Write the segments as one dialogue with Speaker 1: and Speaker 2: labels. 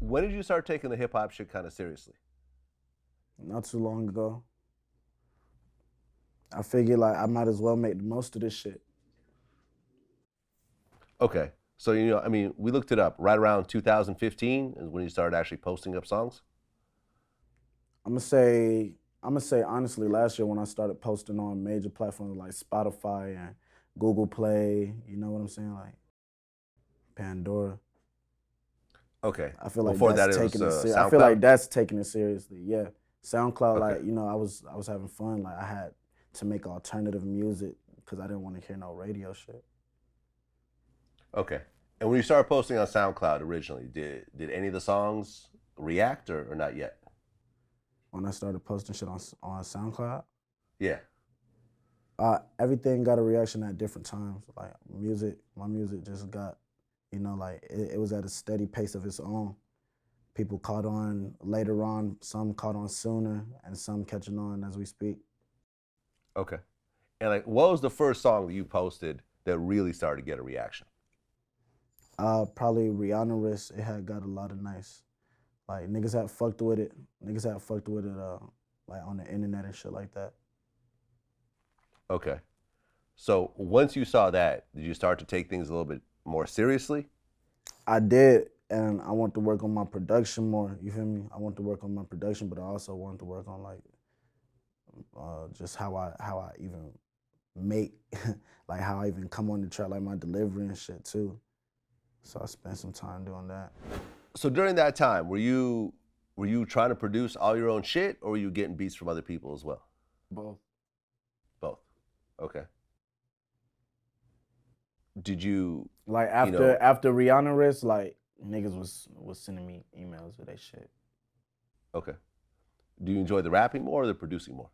Speaker 1: When did you start taking the hip hop shit kind of seriously?
Speaker 2: Not too long ago. I figured like I might as well make the most of this shit.
Speaker 1: Okay. So, I mean, we looked it up. Right around 2015 is when you started actually posting up songs?
Speaker 2: I'm gonna say honestly, last year when I started posting on major platforms like Spotify and Google Play, you know what I'm saying, like Pandora.
Speaker 1: Okay.
Speaker 2: I feel like
Speaker 1: Before
Speaker 2: that's
Speaker 1: that, it was
Speaker 2: taking it serious. I feel
Speaker 1: SoundCloud?
Speaker 2: like that's taking it seriously. Yeah, SoundCloud,
Speaker 1: Okay.
Speaker 2: like I was having fun. Like I had to make alternative music because I didn't want to hear no radio shit.
Speaker 1: Okay. And when you started posting on SoundCloud originally, did any of the songs react or not yet?
Speaker 2: When I started posting shit on SoundCloud,
Speaker 1: Yeah.
Speaker 2: everything got a reaction at different times. Like my music just got, like it was at a steady pace of its own. People caught on later on, some caught on sooner, and some catching on as we speak.
Speaker 1: Okay. And like, what was the first song that you posted that really started to get a reaction?
Speaker 2: Probably Rihanna Wrist. It had got a lot of nice, like niggas had fucked with it. Niggas had fucked with it, like on the internet and shit like that.
Speaker 1: Okay. So once you saw that, did you start to take things a little bit more seriously?
Speaker 2: I did, and I want to work on my production more. You feel me? I want to work on my production, but I also want to work on like just how I even make, like how I even come on the track, like my delivery and shit too. So I spent some time doing that.
Speaker 1: So during that time, were you trying to produce all your own shit, or were you getting beats from other people as well?
Speaker 2: Both.
Speaker 1: Both. Okay. Did you,
Speaker 2: Like
Speaker 1: you
Speaker 2: after
Speaker 1: know,
Speaker 2: after Rihanna Wrist, like niggas was sending me emails with that shit.
Speaker 1: okay. Do you enjoy the rapping more or the producing more?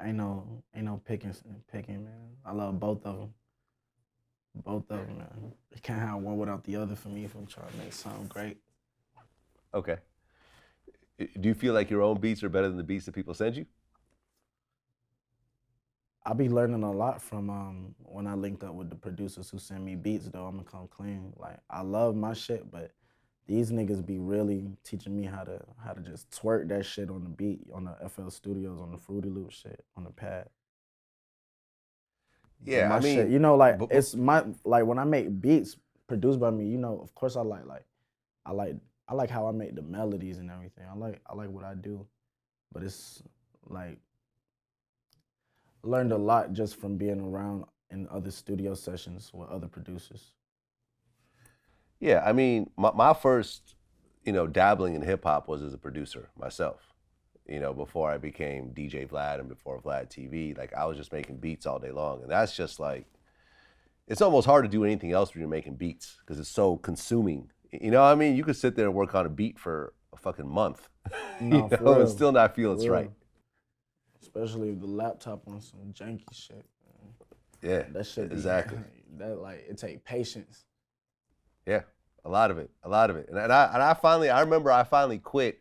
Speaker 2: Ain't no picking, man. I love both of them. Both of them, man. You can't have one without the other for me if I'm trying to make something great.
Speaker 1: Okay. Do you feel like your own beats are better than the beats that people send you?
Speaker 2: I be learning a lot from when I linked up with the producers who send me beats though. I'm gonna come clean. Like I love my shit, but these niggas be really teaching me how to just twerk that shit on the beat, on the FL Studios, on the Fruity Loop shit, on the pad. But
Speaker 1: Yeah, I
Speaker 2: my shit,
Speaker 1: mean,
Speaker 2: like
Speaker 1: but,
Speaker 2: it's my like when I make beats produced by me, of course I like I like how I make the melodies and everything. I like what I do. But it's like learned a lot just from being around in other studio sessions with other producers.
Speaker 1: yeah, I mean, my first, dabbling in hip hop was as a producer myself. Before I became DJ Vlad and before VladTV, like I was just making beats all day long, and that's just like it's almost hard to do anything else when you're making beats because it's so consuming. You know what I mean? You could sit there and work on a beat for a fucking month,
Speaker 2: No, for
Speaker 1: and
Speaker 2: real.
Speaker 1: still not feel it's
Speaker 2: For
Speaker 1: right.
Speaker 2: real. Especially if the laptop on some janky shit.
Speaker 1: Yeah,
Speaker 2: That should be
Speaker 1: exactly.
Speaker 2: that like it take patience.
Speaker 1: Yeah, a lot of it. And I remember I finally quit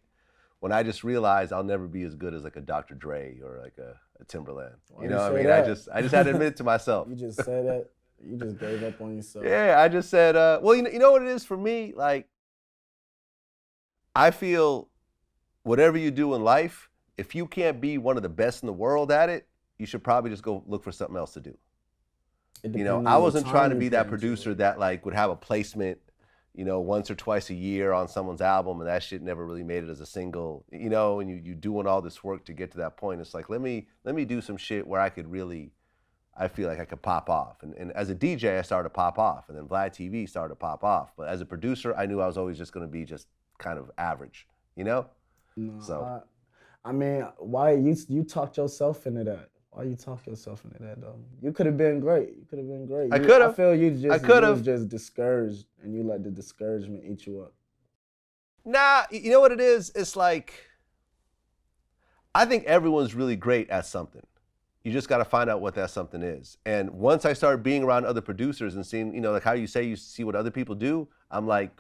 Speaker 1: when I just realized I'll never be as good as like a Dr. Dre or like a Timberland.
Speaker 2: Why
Speaker 1: You
Speaker 2: you
Speaker 1: know what I
Speaker 2: say
Speaker 1: mean?
Speaker 2: that?
Speaker 1: I just had to admit it to myself.
Speaker 2: You just said that. You just gave up on yourself.
Speaker 1: Yeah, I just said, well, you know what it is for me? Like, I feel whatever you do in life, if you can't be one of the best in the world at it, you should probably just go look for something else to do.
Speaker 2: It depends
Speaker 1: I
Speaker 2: on the
Speaker 1: wasn't trying
Speaker 2: time
Speaker 1: to
Speaker 2: you
Speaker 1: be
Speaker 2: put
Speaker 1: that
Speaker 2: into
Speaker 1: producer
Speaker 2: it.
Speaker 1: that like would have a placement, once or twice a year on someone's album, and that shit never really made it as a single. And you doing all this work to get to that point. It's like let me do some shit where I could really, I feel like I could pop off. And as a DJ, I started to pop off, and then Vlad TV started to pop off. But as a producer, I knew I was always just going to be just kind of average, you know. So
Speaker 2: No, I mean, why you talked yourself into that? Why you talk yourself into that though? You could have been great. You could have been great.
Speaker 1: I
Speaker 2: You,
Speaker 1: could
Speaker 2: I
Speaker 1: have,
Speaker 2: feel
Speaker 1: I could
Speaker 2: you was
Speaker 1: have.
Speaker 2: just discouraged, and you let the discouragement eat you up.
Speaker 1: Nah, you know what it is? It's like I think everyone's really great at something. You just got to find out what that something is. And once I started being around other producers and seeing, like how you say you see what other people do, I'm like,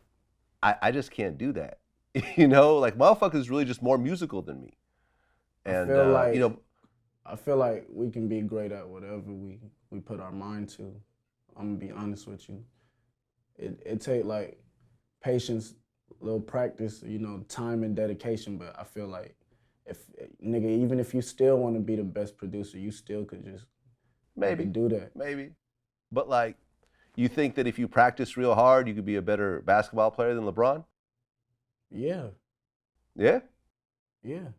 Speaker 1: I just can't do that. Like motherfuckers really just more musical than me.
Speaker 2: I
Speaker 1: And
Speaker 2: feel like I feel like we can be great at whatever we put our mind to. I'm gonna be honest with you. It take like patience, little practice, time and dedication. But I feel like if nigga, even if you still want to be the best producer, you still could just maybe
Speaker 1: Maybe,
Speaker 2: do that.
Speaker 1: maybe. But like, you think that if you practice real hard, you could be a better basketball player than LeBron?
Speaker 2: Yeah,
Speaker 1: Yeah.
Speaker 2: yeah.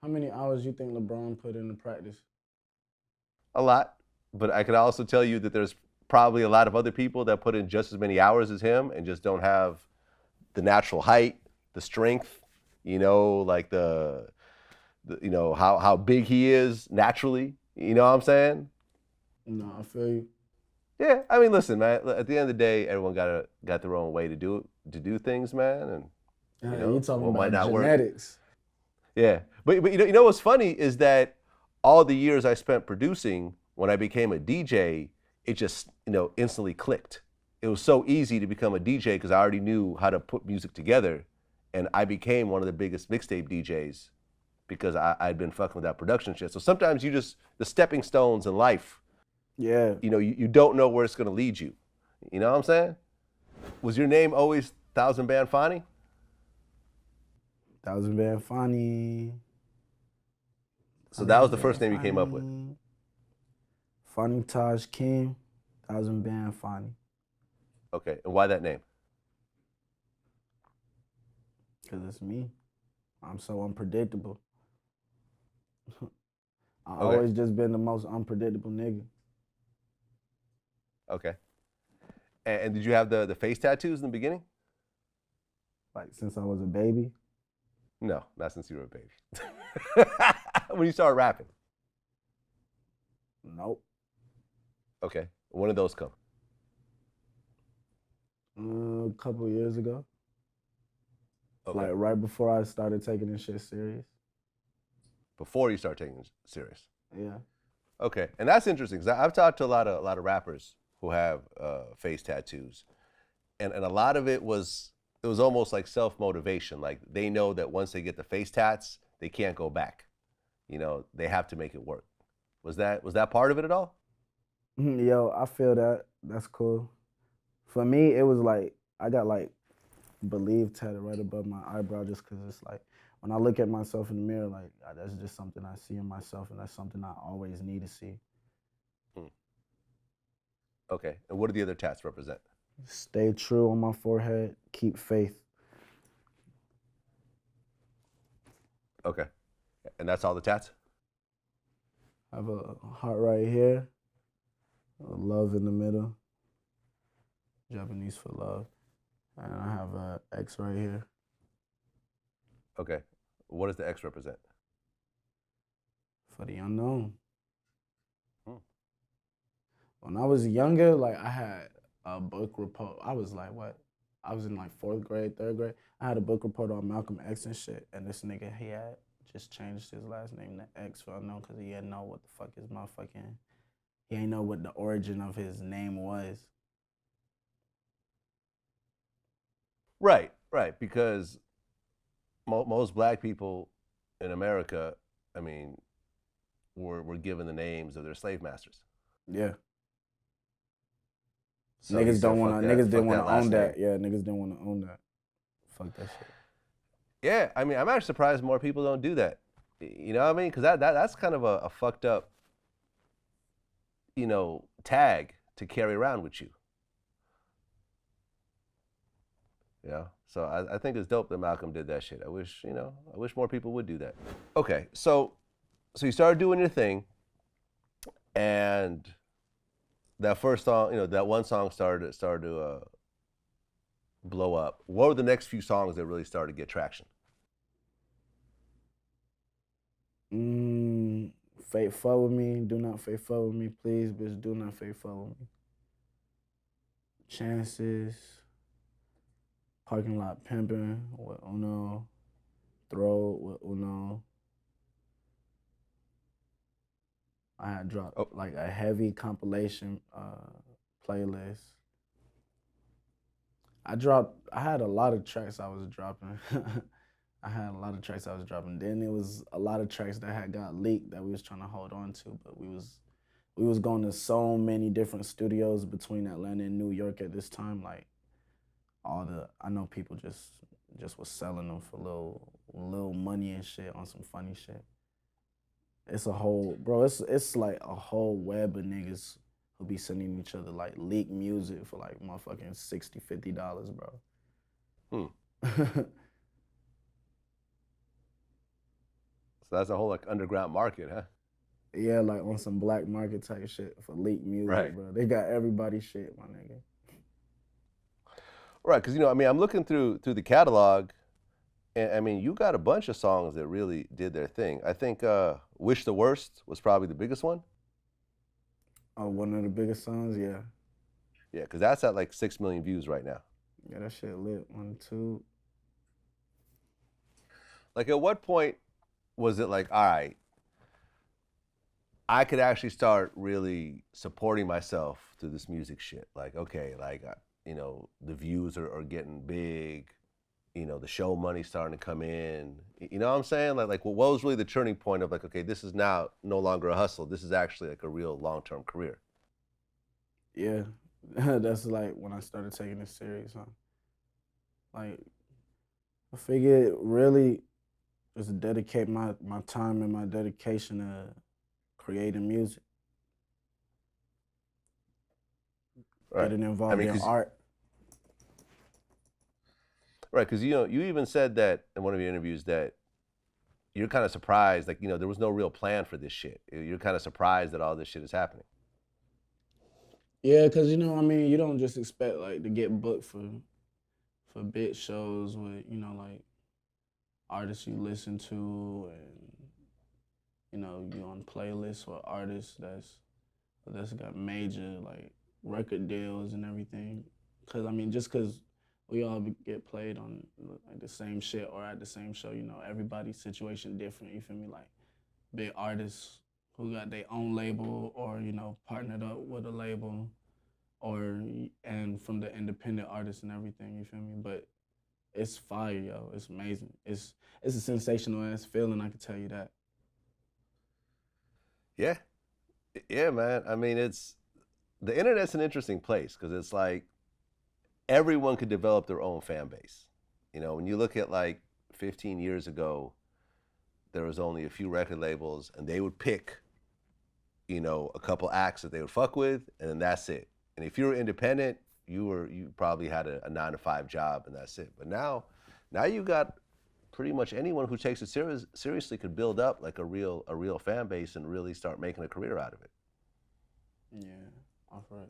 Speaker 2: How many hours you think LeBron put into practice?
Speaker 1: A lot, but I could also tell you that there's probably a lot of other people that put in just as many hours as him and just don't have the natural height, the strength, like how big he is naturally. You know what I'm saying?
Speaker 2: No, I feel you.
Speaker 1: Yeah, I mean, listen, man. At the end of the day, everyone got their own way to do things, man, and
Speaker 2: You talking
Speaker 1: what might
Speaker 2: about
Speaker 1: not work.
Speaker 2: genetics?
Speaker 1: Yeah, but you know what's funny is that all the years I spent producing, when I became a DJ, it just instantly clicked. It was so easy to become a DJ because I already knew how to put music together, and I became one of the biggest mixtape DJs because I'd been fucking with that production shit. So sometimes the stepping stones in life,
Speaker 2: Yeah.
Speaker 1: you don't know where it's gonna lead you. You know what I'm saying? Was your name always Thouxanbanfauni?
Speaker 2: Thouxanbanfauni.
Speaker 1: So that was the first name you came up with.
Speaker 2: Fauni Taj King. Thouxanbanfauni.
Speaker 1: Okay, and why that name?
Speaker 2: Because it's me. I'm so unpredictable. I
Speaker 1: Okay.
Speaker 2: always just been the most unpredictable nigga.
Speaker 1: Okay. And did you have the face tattoos in the beginning?
Speaker 2: Like since I was a baby.
Speaker 1: No, not since you were a baby. When you started rapping.
Speaker 2: Nope.
Speaker 1: Okay. When did those come?
Speaker 2: A couple years ago.
Speaker 1: Okay.
Speaker 2: Like right before I started taking this shit serious.
Speaker 1: Before you start taking it serious.
Speaker 2: Yeah.
Speaker 1: Okay, and that's interesting because I've talked to a lot of rappers who have face tattoos, and a lot of it was almost like self motivation. Like they know that once they get the face tats, they can't go back. They have to make it work. Was that part of it at all?
Speaker 2: Yo, I feel that. That's cool. For me, it was like I got like believe tatted right above my eyebrow just because it's like when I look at myself in the mirror, like that's just something I see in myself, and that's something I always need to see.
Speaker 1: Hmm. Okay, and what do the other tats represent?
Speaker 2: Stay true on my forehead. Keep faith.
Speaker 1: Okay, and that's all the tats?
Speaker 2: I have a heart right here, a love in the middle, Japanese for love, and I have a X right here.
Speaker 1: Okay, what does the X represent?
Speaker 2: For the unknown.
Speaker 1: Hmm.
Speaker 2: When I was younger, like I had a book report. I was like, what? I was in like 4th grade, 3rd grade. I had a book report on Malcolm X and shit. And this nigga, he had just changed his last name to X for unknown because he didn't know what the fuck his motherfucking, he ain't know what the origin of his name was.
Speaker 1: Right, because most black people in America, I mean, were given the names of their slave masters.
Speaker 2: Yeah.
Speaker 1: So he
Speaker 2: Niggas
Speaker 1: said,
Speaker 2: don't wanna,
Speaker 1: fuck that,
Speaker 2: niggas
Speaker 1: fuck
Speaker 2: didn't
Speaker 1: that
Speaker 2: wanna own
Speaker 1: last
Speaker 2: that.
Speaker 1: name.
Speaker 2: Yeah, niggas didn't wanna own that. Fuck that shit.
Speaker 1: Yeah, I mean, I'm actually surprised more people don't do that. You know what I mean? Because that's kind of a fucked up, tag to carry around with you. So I think it's dope that Malcolm did that shit. I wish more people would do that. Okay, so you started doing your thing, and that first song, that one song started to blow up. What were the next few songs that really started to get traction?
Speaker 2: Fake fuck with me. Do not fake fuck with me, please, bitch. Do not fake fuck with me. Chances. Parking lot pimping with Uno. Throw with Uno. I had dropped
Speaker 1: Oh,
Speaker 2: like a heavy compilation playlist. I had a lot of tracks I was dropping. Then it was a lot of tracks that had got leaked that we was trying to hold on to, but we was we was going to so many different studios between Atlanta and New York at this time. Like I know people just was selling them for little money and shit on some funny shit. It's a whole, bro. It's like a whole web of niggas who be sending each other like leaked music for like motherfucking $60, $50, bro.
Speaker 1: Hmm. So that's a whole like underground market, huh?
Speaker 2: Yeah, like on some black market type shit for leaked music,
Speaker 1: Right.
Speaker 2: bro. They got everybody's shit, my nigga.
Speaker 1: Right, because I mean, I'm looking through the catalog, and I mean, you got a bunch of songs that really did their thing. I think "Wish the Worst" was probably the biggest one.
Speaker 2: Oh, one of the biggest songs, yeah.
Speaker 1: Yeah, because that's at like 6 million views right now.
Speaker 2: Yeah, that shit lit. 1, 2.
Speaker 1: Like, at what point was it like, all right, I could actually start really supporting myself through this music shit? Like, okay, like, the views are getting big. The show money's starting to come in. You know what I'm saying? Like, what was really the turning point of like, okay, this is now no longer a hustle. This is actually like a real long-term career.
Speaker 2: Yeah, that's like when I started taking it serious, huh? Like, I figured really just dedicate my time and my dedication to creating music,
Speaker 1: Right.
Speaker 2: getting
Speaker 1: I
Speaker 2: involved
Speaker 1: mean,
Speaker 2: in
Speaker 1: because
Speaker 2: art.
Speaker 1: right, because you even said that in one of your interviews that you're kind of surprised, like there was no real plan for this shit. You're kind of surprised that all this shit is happening.
Speaker 2: Yeah, because I mean, you don't just expect like to get booked for bit shows with like artists you listen to, and you on playlists with artists that's got major like record deals and everything. Cause I mean, just cause we all get played on like the same shit or at the same show, everybody's situation different. You feel me? Like big artists who got their own label or partnered up with a label, or and from the independent artists and everything. You feel me? But it's fire, yo. It's amazing. It's a sensational ass feeling. I can tell you that.
Speaker 1: Yeah, yeah, man. I mean, the internet's an interesting place because it's like everyone could develop their own fan base. When you look at like 15 years ago, there was only a few record labels, and they would pick, a couple acts that they would fuck with, and then that's it. And if you were independent, you probably had a 9 to 5 job, and that's it. But now you got pretty much anyone who takes it seriously could build up like a real fan base and really start making a career out of it.
Speaker 2: Yeah, off right.